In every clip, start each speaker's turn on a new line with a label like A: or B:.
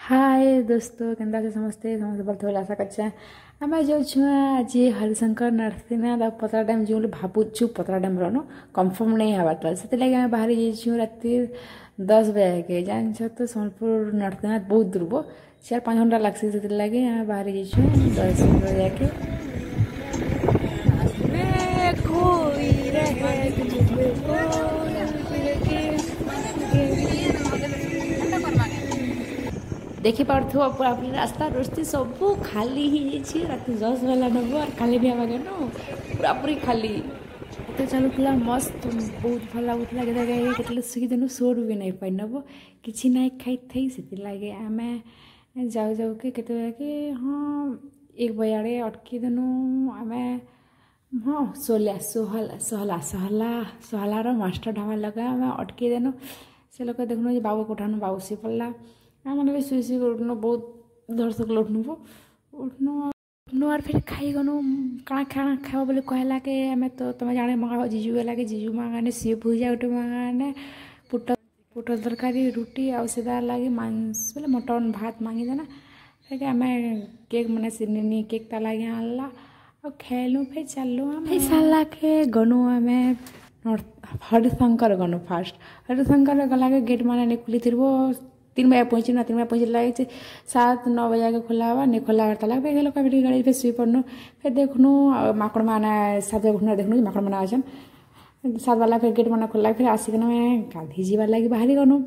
A: हाय दोस्तों केन्ता से समस्ते बहुत भल आशा करछे आम जो आज हरिशंकर नरसिंहनाथ और पतरा डैम जो भावुचु पतरा डैम रन कन्फर्म नहीं हबार से लगे आम बाहरी जाइए राति 10 बजे के जान तो सोनपुर नरसिंहनाथ बहुत दूर 4-5 घंटा लगसी से लगे आम बाहरी जाइए 10 बजे के देखी पार्थो पूरा पूरी रास्ता रोस्ती सब खाली ही रात 10 वाला नब और खाली भी आगे न पूरा पूरी खाली तो चलुला मस्त बहुत भल लगुला के सुखीदेनु सोर भी नहीं पाई नब कि ना खाई थी से लगे आम जाऊ जाऊ के हाँ 1 बजे अटकी देनु आम हाँ सोहला मास्टर ढाबा लगा आम अटकी देनु से लोग देखनु बाबू कोठानु बाबू सी पड़ा मैंने भी शुई उठनु बहुत दर्शक उठनु और फिर खाई गनु काଣା खाना खाओ बोले कहला के हमें तो तुम जाने मंगा जीजू गला के जीजू मंगाने सी भुजा गोटे मंगाने पुटल तरकारी रुटी आ सीधा लगे मांस बोले मटन भात मांगी देना फिर आम केक मैंने सिनी केक ता लगे आनला और खेलु फिर चलु फिर सारा के गनु आम हरिशंकर गनु फास्ट हरिशंकर गला के गेट माने खुली थी 3 बजे पहुँची ना 3 बजे पहुँच लगे 7-9 बजे के खोला हुआ नहीं खोला हुआ लगे फिर लोग गाड़ी फिर शुई पड़नु फिर देखनु माकड़ माने 7 बजे उठना देखनु माकड़ माना आछन 7 वाला फिर गेट माना खोला फिर आसिकना गाधी जीवा लगे बाहरी गनु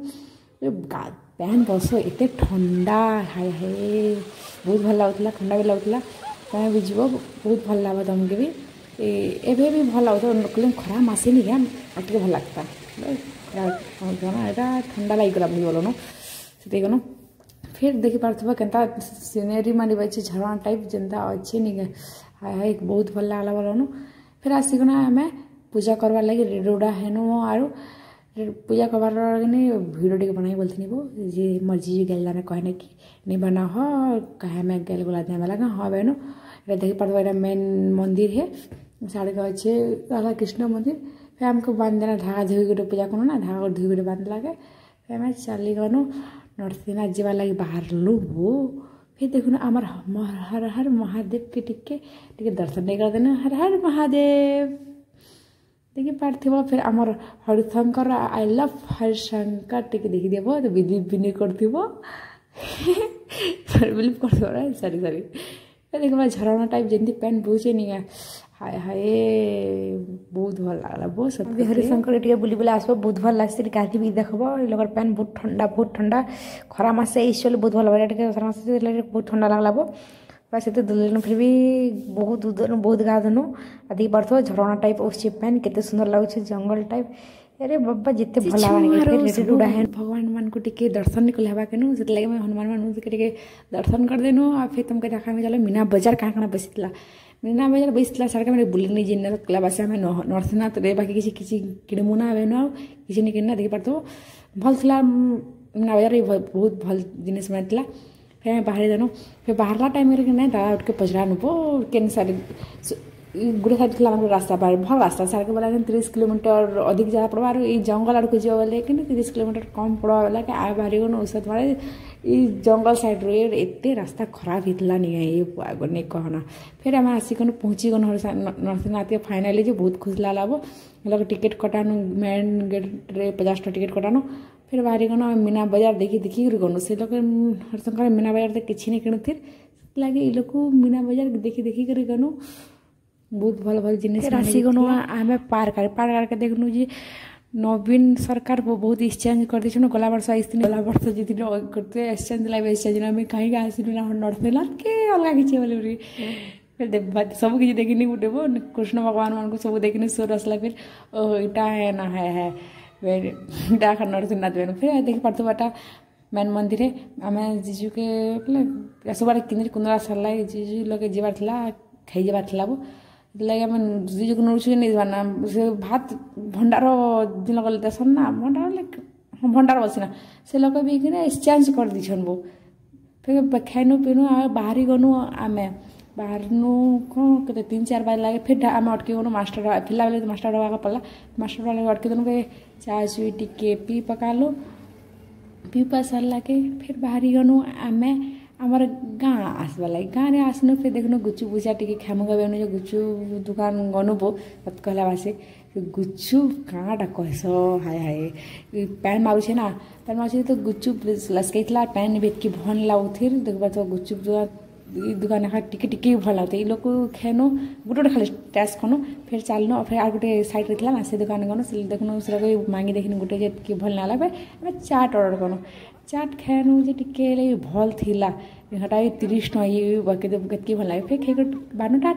A: पैन बस एत ठंडा हाय हाय बहुत भल लगुला ठंडा भी लगुला तुम्हें भी जीव बहुत भल लगे तुमके भी एवं भी भल लगता खरा मसेनी क्या टे भल लगता यहाँ ठंडा लगिगला बोलनु से गनु फिर देखी पार्थ्व केन्ता सीनेरी मानी बचे झरना टाइप जेनता अच्छे नहीं हाय हाय बहुत भल लगला बोलनु फिर आसिकना आम पूजा करवार लगे रेडी उड़ा हेनु आर पूजा करवार भिडियो टे बनाई बोलती वो जे मर्जी गैल कहने कि नहीं बना हो कहे मैं गैल गोला दे लगा हाँ बेनु देखी पार्थ्व मेन मंदिर है साढ़े का अच्छे राधा कृष्ण मंदिर फिर आमको बांध देना धागा धोई गोटे पूजा करूँ ना धागा धोई गोटे बांध लगे फिर आम चली गनु नरसिंहनाथ जीवा लगे बाहर लु वो फिर देखु आमर हर हर महादेव के टिके दर्शन नहीं कर देना हर हर महादेव देखी पार्थिव फिर आमर हरिशंकर आई लव हरिशंकर टिके देखी देव तो बिलीव भी नहीं कर बिलीव कर सरी देख झरना टाइप जमी पैन बुझे नहीं हाय हाय बहुत भल लगला बहुत सत्य हरिशंकर टे बुली बुला आसब बहुत भल लगे गाधी भी देखब लोग पैन बहुत ठंडा खरा मासे इस बहुत भल लगे खरा मासे बहुत ठंडा लगला बस ये दुलनु फिर भी बहुत गाधनु आदि पड़ो झरना टाइप उस पैन केते सुंदर लगुच जंगल टाइप अरे बाबा जिते भल उड़ा है भगवान मान को टिके दर्शन नहीं कले केनु से लगे मैं हनुमान मान के दर्शन कर देनु आ फिर तुमके देखा चलो मीना बजार कहाँ कहाँ बसीला मीना बजार बसीला सारे मैंने बुले नहीं जिन कला बासे आम नरसिंहनाथ रे बाकी किसी किणमु ना आवेनु किसी नहीं किना देखी पार्थो भल था मीना बजार बहुत भल जिनिस मिलता फिर आम बाहरी देनु फिर बाहरला टाइम ना दादा उठ के पचरानु केन सारी गुड़े साइड थी रास्ता बाहर भल रास्ता सारे के बोला 30 किलोमीटर अधिक जा पड़वा जंगल आड़ को जीव बोले कि 30 किलोमीटर कम पड़वा बोला कि आ बाहरी गनु औषध मारे जंगल साइड रे एत रास्ता खराब होता नहीं ये नहीं कहना फिर आम आसिकन पहुँची गनु नरसिंहनाथ फाइनाली जो बहुत खुश लगा वो लोग टिकेट कटानु मेन गेट रे 50 टिकेट कटानु फिर बाहरी गनु मीना बजार देखी गनु से लोग हरिशंकर मीना बजार किसी नहीं किणुथि लगे ये लोग मीना बजार देखी कर गनु बहुत भल भल जिनिस आसी गनु आम पार्क के देखनु जी नवीन सरकार बहुत एक्सचेंज कर दी गला वर्ष गला वर्ष जी करते एक्सचेंज लाइव एक्सचेंज आम कहीं आसलु ना नरसिंहनाथ के अलग किसी बोले फिर सब किसी देखनी गोटे कृष्ण भगवान मान को सब देखनी सोर आसला फिर इटा है ना है नरसिंहनाथ बेनु फिर देखी पार्थो बाटा मेन मंदिर है आम जीजू के सब कि कुंदरा सरला जीजू लगे जीवार खाई जीवार वो लगे आम जीजू को नौचु नहीं जाना से भात भंडार दिन गले देसन ना भंडार बसीना से लोग भी एक्सचेंज कर दीछन वो फिर खाइनु पीनु बाहरी गनु आम बाहर कौन के 3-4 बजे लगे फिर आम अटकी गनु मास्टर फिला बेले मास्टर ढाबा पड़ा मास्टर वाले अटकी देनु के चाय चुई टिके पी पकालु पीपा सरला के फिर बाहरी गनु आमे आमर गाँ आसवा लगे गाँव में आसनु फिर देखनु गुच्चू पूजा टी खामु खाबे जो गुच्चू दुकान गनु बो मत कहला बासे गुच्चू काँटा कहस हाय हाय पैन मारुछे ना पैन मारुछे तो गुच्चू लसकैतला पैन बेतकी भन लाउथिर देखबा तो गुच्चू दुकान खा टिके टिके भल लाउथे ई लोग खेनु गुटे खाली टेस्ट खनु फिर चलनु फिर आर गुटे साइड रे थिला ना से दुकान गनु से देखनु से मांगी देखिन गुटे जे की भल ना लागे आमे चाट ऑर्डर कनु चाट खानु जे टिके ले भल थिला हटाई 30 टका ये बाकी तो केतकी भल लागे फिर खेक बानुटा